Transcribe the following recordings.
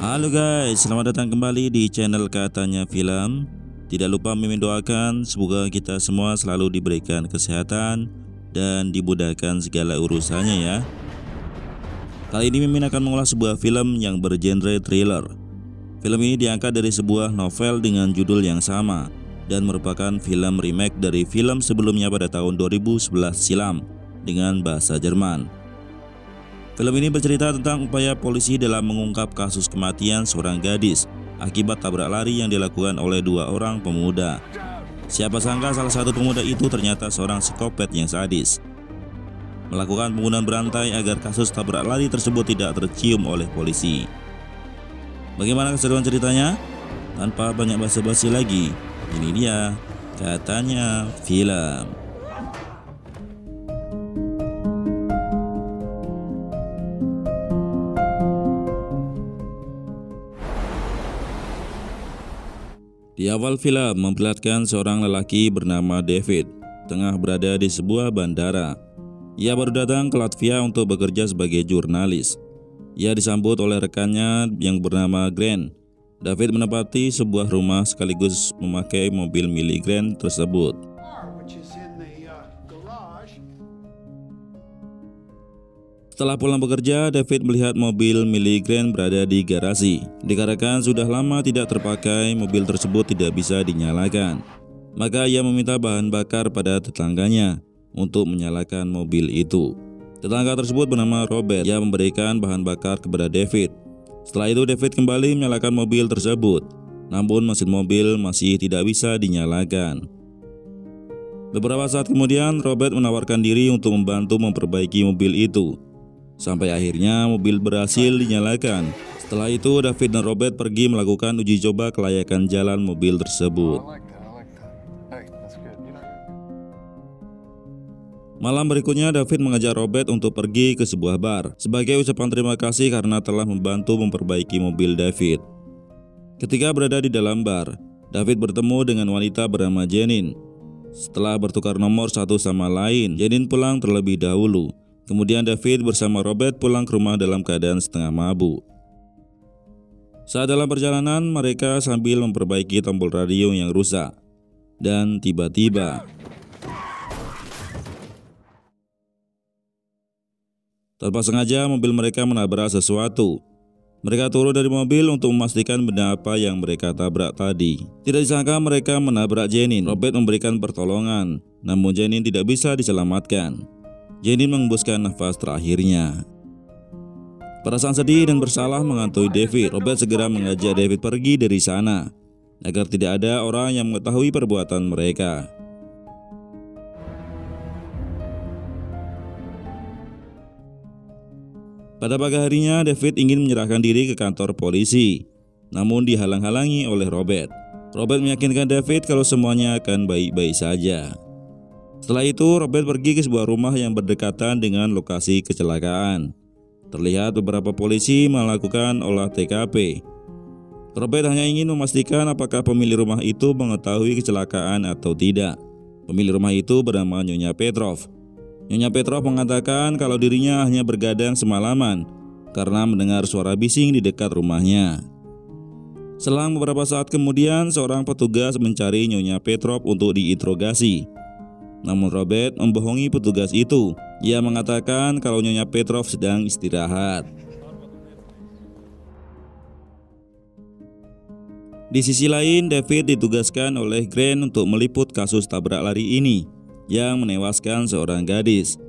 Halo guys, selamat datang kembali di channel Katanya Film. Tidak lupa Mimin doakan semoga kita semua selalu diberikan kesehatan dan dimudahkan segala urusannya ya. Kali ini Mimin akan mengulas sebuah film yang bergenre thriller. Film ini diangkat dari sebuah novel dengan judul yang sama dan merupakan film remake dari film sebelumnya pada tahun 2011 silam dengan bahasa Jerman. Film ini bercerita tentang upaya polisi dalam mengungkap kasus kematian seorang gadis akibat tabrak lari yang dilakukan oleh dua orang pemuda. Siapa sangka salah satu pemuda itu ternyata seorang psikopat yang sadis, melakukan pembunuhan berantai agar kasus tabrak lari tersebut tidak tercium oleh polisi. Bagaimana keseruan ceritanya? Tanpa banyak basa-basi lagi, ini dia Katanya Film. Di awal film memperlihatkan seorang lelaki bernama David tengah berada di sebuah bandara. Ia baru datang ke Latvia untuk bekerja sebagai jurnalis. Ia disambut oleh rekannya yang bernama Grant. David menempati sebuah rumah sekaligus memakai mobil milik Grant tersebut. Setelah pulang bekerja, David melihat mobil milik Grant berada di garasi. Dikarenakan sudah lama tidak terpakai, mobil tersebut tidak bisa dinyalakan. Maka ia meminta bahan bakar pada tetangganya untuk menyalakan mobil itu. Tetangga tersebut bernama Robert yang memberikan bahan bakar kepada David. Setelah itu David kembali menyalakan mobil tersebut. Namun mesin mobil masih tidak bisa dinyalakan. Beberapa saat kemudian Robert menawarkan diri untuk membantu memperbaiki mobil itu. Sampai akhirnya mobil berhasil dinyalakan. Setelah itu David dan Robert pergi melakukan uji coba kelayakan jalan mobil tersebut. Malam berikutnya David mengajak Robert untuk pergi ke sebuah bar sebagai ucapan terima kasih karena telah membantu memperbaiki mobil David. Ketika berada di dalam bar, David bertemu dengan wanita bernama Janine. Setelah bertukar nomor satu sama lain, Janine pulang terlebih dahulu. Kemudian David bersama Robert pulang ke rumah dalam keadaan setengah mabuk. Saat dalam perjalanan, mereka sambil memperbaiki tombol radio yang rusak. Dan tiba-tiba tanpa sengaja mobil mereka menabrak sesuatu. Mereka turun dari mobil untuk memastikan benda apa yang mereka tabrak tadi. Tidak disangka mereka menabrak Janine. Robert memberikan pertolongan, namun Janine tidak bisa diselamatkan. Janine mengembuskan nafas terakhirnya. Perasaan sedih dan bersalah menghantui David. Robert segera mengajak David pergi dari sana agar tidak ada orang yang mengetahui perbuatan mereka. Pada pagi harinya, David ingin menyerahkan diri ke kantor polisi, namun dihalang-halangi oleh Robert. Robert meyakinkan David kalau semuanya akan baik-baik saja. Setelah itu, Robert pergi ke sebuah rumah yang berdekatan dengan lokasi kecelakaan. Terlihat beberapa polisi melakukan olah TKP. Robert hanya ingin memastikan apakah pemilik rumah itu mengetahui kecelakaan atau tidak. Pemilik rumah itu bernama Nyonya Petrov. Nyonya Petrov mengatakan kalau dirinya hanya bergadang semalaman karena mendengar suara bising di dekat rumahnya. Selang beberapa saat kemudian, seorang petugas mencari Nyonya Petrov untuk diinterogasi. Namun Robert membohongi petugas itu. Ia mengatakan kalau Nyonya Petrov sedang istirahat. Di sisi lain, David ditugaskan oleh Grant untuk meliput kasus tabrak lari ini yang menewaskan seorang gadis,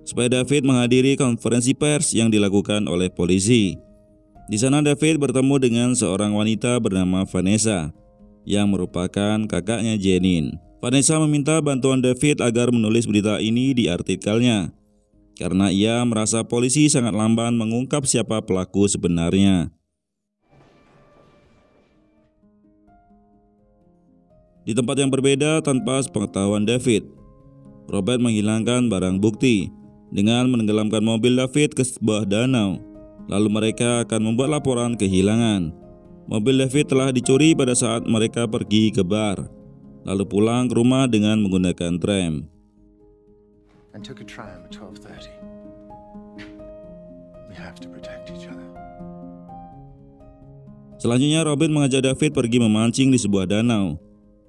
supaya David menghadiri konferensi pers yang dilakukan oleh polisi. Di sana David bertemu dengan seorang wanita bernama Vanessa yang merupakan kakaknya Janine. Vanessa meminta bantuan David agar menulis berita ini di artikelnya karena ia merasa polisi sangat lamban mengungkap siapa pelaku sebenarnya. Di tempat yang berbeda tanpa sepengetahuan David, Robert menghilangkan barang bukti dengan menenggelamkan mobil David ke sebuah danau. Lalu mereka akan membuat laporan kehilangan. Mobil David telah dicuri pada saat mereka pergi ke bar, lalu pulang ke rumah dengan menggunakan tram. And took a tram at 12:30. We have to protect Selanjutnya Robert mengajak David pergi memancing di sebuah danau,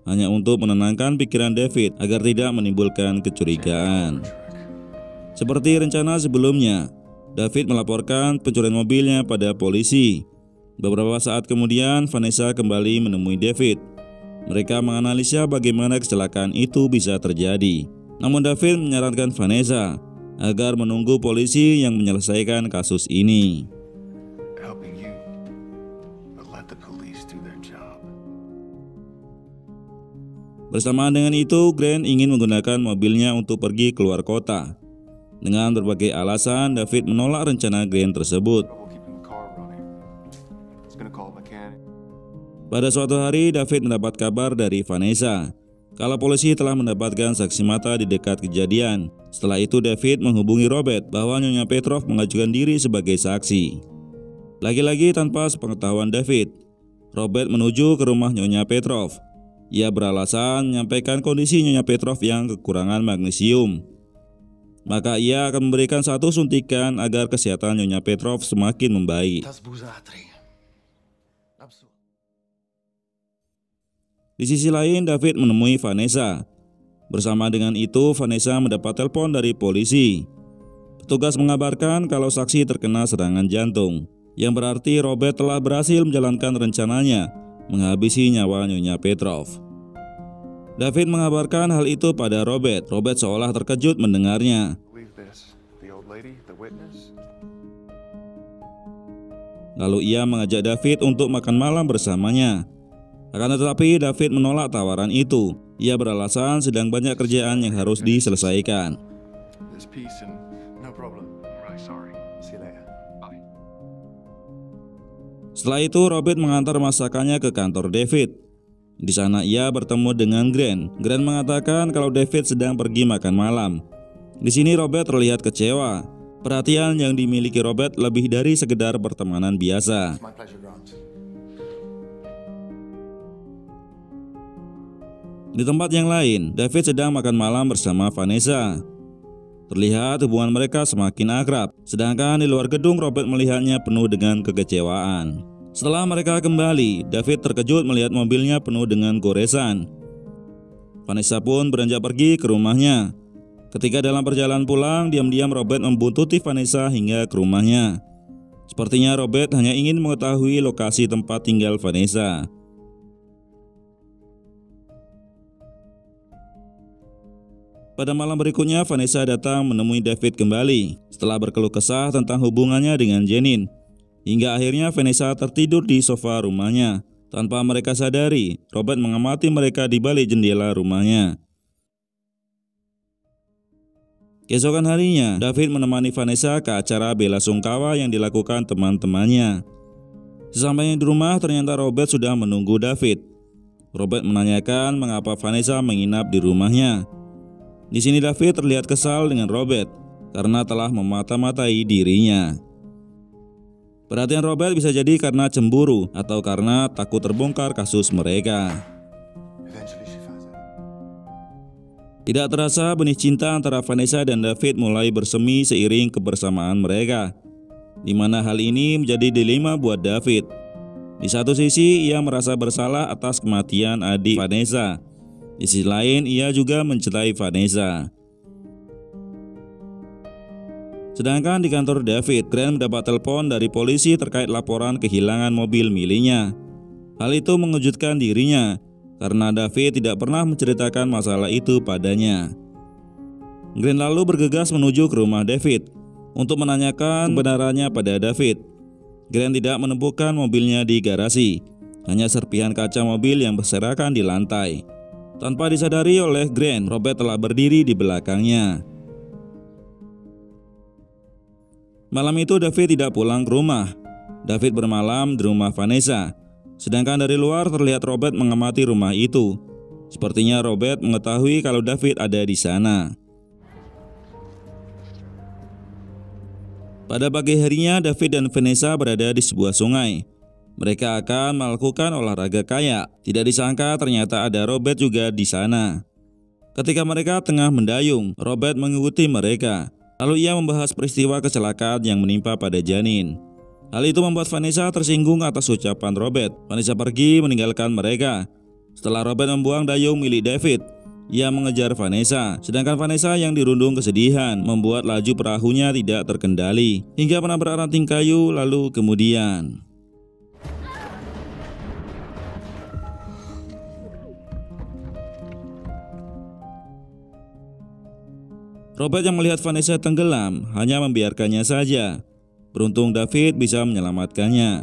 hanya untuk menenangkan pikiran David agar tidak menimbulkan kecurigaan. Seperti rencana sebelumnya, David melaporkan pencurian mobilnya pada polisi. Beberapa saat kemudian, Vanessa kembali menemui David. Mereka menganalisa bagaimana kecelakaan itu bisa terjadi. Namun David menyarankan Vanessa agar menunggu polisi yang menyelesaikan kasus ini. Bersamaan dengan itu, Grant ingin menggunakan mobilnya untuk pergi keluar kota. Dengan berbagai alasan, David menolak rencana Grant tersebut. Pada suatu hari, David mendapat kabar dari Vanessa kalau polisi telah mendapatkan saksi mata di dekat kejadian. Setelah itu, David menghubungi Robert bahwa Nyonya Petrov mengajukan diri sebagai saksi. Lagi-lagi tanpa sepengetahuan David, Robert menuju ke rumah Nyonya Petrov. Ia beralasan menyampaikan kondisi Nyonya Petrov yang kekurangan magnesium. Maka ia akan memberikan satu suntikan agar kesehatan Nyonya Petrov semakin membaik. Di sisi lain, David menemui Vanessa. Bersama dengan itu, Vanessa mendapat telepon dari polisi. Petugas mengabarkan kalau saksi terkena serangan jantung, yang berarti Robert telah berhasil menjalankan rencananya menghabisi nyawa Nyonya Petrov. David mengabarkan hal itu pada Robert. Robert seolah terkejut mendengarnya. Lalu ia mengajak David untuk makan malam bersamanya. Akan tetapi David menolak tawaran itu. Ia beralasan sedang banyak kerjaan yang harus diselesaikan. Setelah itu Robert mengantar masakannya ke kantor David. Di sana ia bertemu dengan Grant. Grant mengatakan kalau David sedang pergi makan malam. Di sini Robert terlihat kecewa. Perhatian yang dimiliki Robert lebih dari sekedar pertemanan biasa. Di tempat yang lain, David sedang makan malam bersama Vanessa. Terlihat hubungan mereka semakin akrab. Sedangkan di luar gedung Robert melihatnya penuh dengan kekecewaan. Setelah mereka kembali, David terkejut melihat mobilnya penuh dengan goresan. Vanessa pun beranjak pergi ke rumahnya. Ketika dalam perjalanan pulang, diam-diam Robert membuntuti Vanessa hingga ke rumahnya. Sepertinya Robert hanya ingin mengetahui lokasi tempat tinggal Vanessa. Pada malam berikutnya, Vanessa datang menemui David kembali setelah berkeluh kesah tentang hubungannya dengan Janine. Hingga akhirnya Vanessa tertidur di sofa rumahnya. Tanpa mereka sadari, Robert mengamati mereka di balik jendela rumahnya. Keesokan harinya, David menemani Vanessa ke acara bela sungkawa yang dilakukan teman-temannya. Sesampainya di rumah, ternyata Robert sudah menunggu David. Robert menanyakan mengapa Vanessa menginap di rumahnya. Di sini David terlihat kesal dengan Robert karena telah memata-matai dirinya. Perhatian Robert bisa jadi karena cemburu atau karena takut terbongkar kasus mereka. Tidak terasa benih cinta antara Vanessa dan David mulai bersemi seiring kebersamaan mereka, di mana hal ini menjadi dilema buat David. Di satu sisi ia merasa bersalah atas kematian adik Vanessa. Di sisi lain ia juga mencintai Vanessa. Sedangkan di kantor David, Grant mendapat telepon dari polisi terkait laporan kehilangan mobil miliknya. Hal itu mengejutkan dirinya karena David tidak pernah menceritakan masalah itu padanya. Grant lalu bergegas menuju ke rumah David untuk menanyakan kebenarannya pada David. Grant tidak menemukan mobilnya di garasi, hanya serpihan kaca mobil yang berserakan di lantai. Tanpa disadari oleh Grant, Robert telah berdiri di belakangnya. Malam itu David tidak pulang ke rumah. David bermalam di rumah Vanessa. Sedangkan dari luar terlihat Robert mengamati rumah itu. Sepertinya Robert mengetahui kalau David ada di sana. Pada pagi harinya, David dan Vanessa berada di sebuah sungai. Mereka akan melakukan olahraga kayak. Tidak disangka ternyata ada Robert juga di sana. Ketika mereka tengah mendayung, Robert mengikuti mereka. Lalu ia membahas peristiwa kecelakaan yang menimpa pada Janine. Hal itu membuat Vanessa tersinggung atas ucapan Robert. Vanessa pergi meninggalkan mereka. Setelah Robert membuang dayung milik David, ia mengejar Vanessa. Sedangkan Vanessa yang dirundung kesedihan membuat laju perahunya tidak terkendali hingga menabrak ranting kayu lalu kemudian. Robert yang melihat Vanessa tenggelam hanya membiarkannya saja. Beruntung David bisa menyelamatkannya.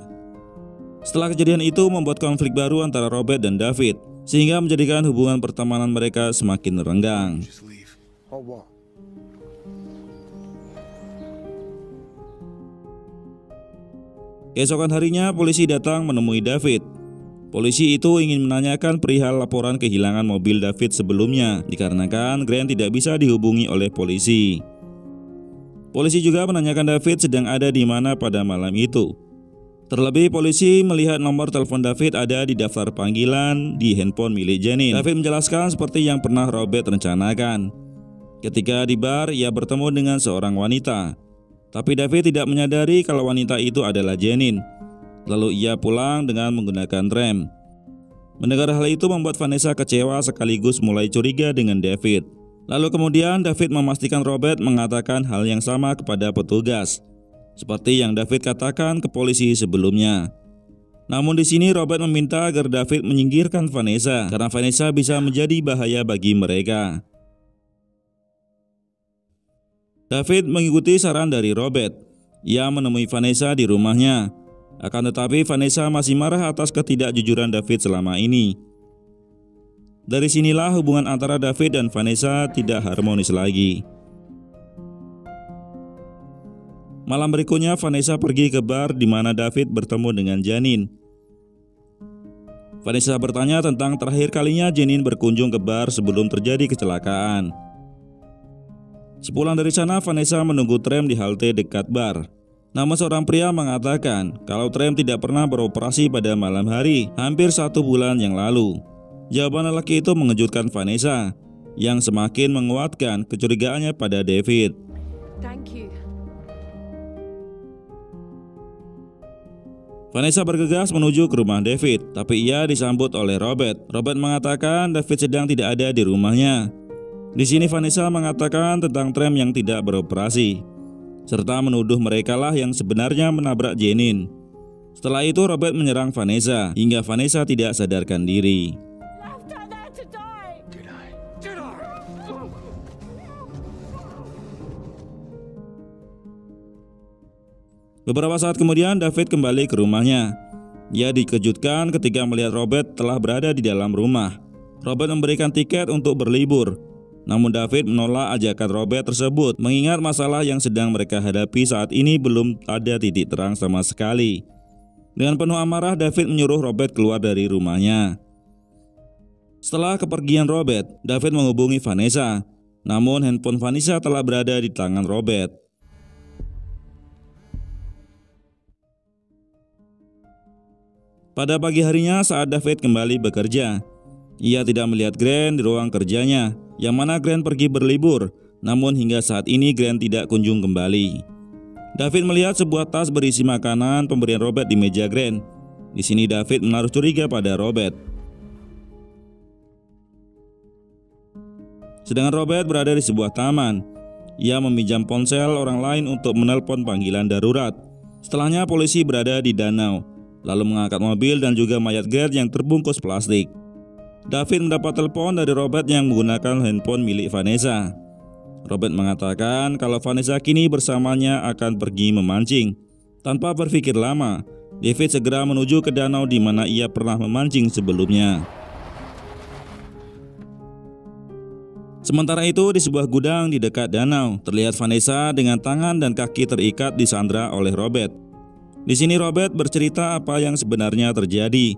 Setelah kejadian itu membuat konflik baru antara Robert dan David, sehingga menjadikan hubungan pertemanan mereka semakin renggang. Keesokan harinya polisi datang menemui David. Polisi itu ingin menanyakan perihal laporan kehilangan mobil David sebelumnya, dikarenakan Grant tidak bisa dihubungi oleh polisi. Polisi juga menanyakan David sedang ada di mana pada malam itu. Terlebih polisi melihat nomor telepon David ada di daftar panggilan di handphone milik Janine. David menjelaskan seperti yang pernah Robert rencanakan. Ketika di bar, ia bertemu dengan seorang wanita. Tapi David tidak menyadari kalau wanita itu adalah Janine. Lalu ia pulang dengan menggunakan tram. Mendengar hal itu membuat Vanessa kecewa sekaligus mulai curiga dengan David. Lalu kemudian David memastikan Robert mengatakan hal yang sama kepada petugas, seperti yang David katakan ke polisi sebelumnya. Namun di sini Robert meminta agar David menyingkirkan Vanessa karena Vanessa bisa menjadi bahaya bagi mereka. David mengikuti saran dari Robert. Ia menemui Vanessa di rumahnya. Akan tetapi Vanessa masih marah atas ketidakjujuran David selama ini. Dari sinilah hubungan antara David dan Vanessa tidak harmonis lagi. Malam berikutnya Vanessa pergi ke bar di mana David bertemu dengan Janine. Vanessa bertanya tentang terakhir kalinya Janine berkunjung ke bar sebelum terjadi kecelakaan. Sepulang dari sana Vanessa menunggu tram di halte dekat bar. Namun seorang pria mengatakan kalau tram tidak pernah beroperasi pada malam hari hampir 1 bulan yang lalu. Jawaban lelaki itu mengejutkan Vanessa, yang semakin menguatkan kecurigaannya pada David. Thank you. Vanessa bergegas menuju ke rumah David, tapi ia disambut oleh Robert. Robert mengatakan David sedang tidak ada di rumahnya. Di sini Vanessa mengatakan tentang tram yang tidak beroperasi, serta menuduh merekalah yang sebenarnya menabrak Janine. Setelah itu Robert menyerang Vanessa hingga Vanessa tidak sadarkan diri. Beberapa saat kemudian David kembali ke rumahnya. Ia dikejutkan ketika melihat Robert telah berada di dalam rumah. Robert memberikan tiket untuk berlibur. Namun David menolak ajakan Robert tersebut mengingat masalah yang sedang mereka hadapi saat ini belum ada titik terang sama sekali. Dengan penuh amarah David menyuruh Robert keluar dari rumahnya. Setelah kepergian Robert, David menghubungi Vanessa. Namun handphone Vanessa telah berada di tangan Robert. Pada pagi harinya saat David kembali bekerja, ia tidak melihat Grant di ruang kerjanya, yang mana Grant pergi berlibur. Namun hingga saat ini Grant tidak kunjung kembali. David melihat sebuah tas berisi makanan pemberian Robert di meja Grant. Di sini David menaruh curiga pada Robert. Sedangkan Robert berada di sebuah taman. Ia meminjam ponsel orang lain untuk menelpon panggilan darurat. Setelahnya polisi berada di danau, lalu mengangkat mobil dan juga mayat Grant yang terbungkus plastik. David mendapat telepon dari Robert yang menggunakan handphone milik Vanessa. Robert mengatakan kalau Vanessa kini bersamanya akan pergi memancing. Tanpa berpikir lama, David segera menuju ke danau di mana ia pernah memancing sebelumnya. Sementara itu di sebuah gudang di dekat danau, terlihat Vanessa dengan tangan dan kaki terikat disandra oleh Robert. Di sini Robert bercerita apa yang sebenarnya terjadi,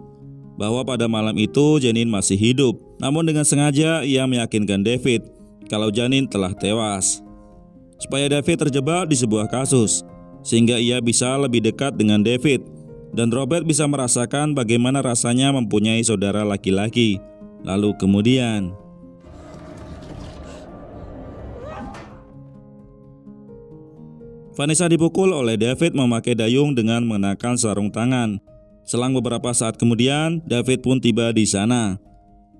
bahwa pada malam itu Janine masih hidup. Namun dengan sengaja ia meyakinkan David kalau Janine telah tewas, supaya David terjebak di sebuah kasus, sehingga ia bisa lebih dekat dengan David. Dan Robert bisa merasakan bagaimana rasanya mempunyai saudara laki-laki. Lalu kemudian Vanessa dipukul oleh David memakai dayung dengan mengenakan sarung tangan. Selang beberapa saat kemudian, David pun tiba di sana.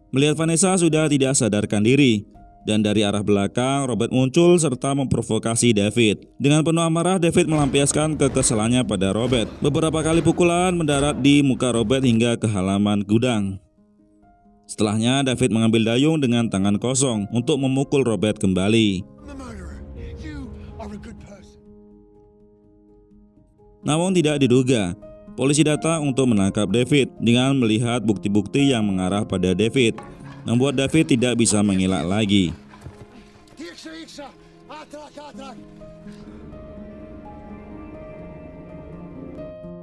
Melihat Vanessa sudah tidak sadarkan diri, dan dari arah belakang Robert muncul serta memprovokasi David. Dengan penuh amarah, David melampiaskan kekesalannya pada Robert. Beberapa kali pukulan mendarat di muka Robert hingga ke halaman gudang. Setelahnya, David mengambil dayung dengan tangan kosong untuk memukul Robert kembali. Namun tidak diduga, polisi datang untuk menangkap David. Dengan melihat bukti-bukti yang mengarah pada David, membuat David tidak bisa mengelak lagi.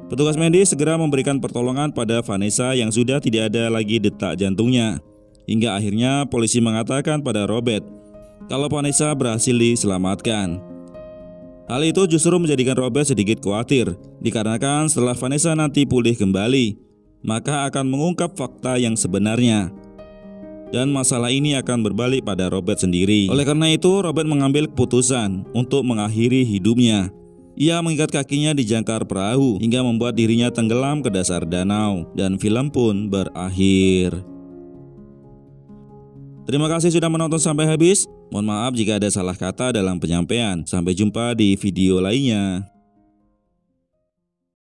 Petugas medis segera memberikan pertolongan pada Vanessa yang sudah tidak ada lagi detak jantungnya. Hingga akhirnya polisi mengatakan pada Robert kalau Vanessa berhasil diselamatkan. Hal itu justru menjadikan Robert sedikit khawatir, dikarenakan setelah Vanessa nanti pulih kembali, maka akan mengungkap fakta yang sebenarnya. Dan masalah ini akan berbalik pada Robert sendiri. Oleh karena itu, Robert mengambil keputusan untuk mengakhiri hidupnya. Ia mengikat kakinya di jangkar perahu hingga membuat dirinya tenggelam ke dasar danau, dan film pun berakhir. Terima kasih sudah menonton sampai habis. Mohon maaf jika ada salah kata dalam penyampaian. Sampai jumpa di video lainnya.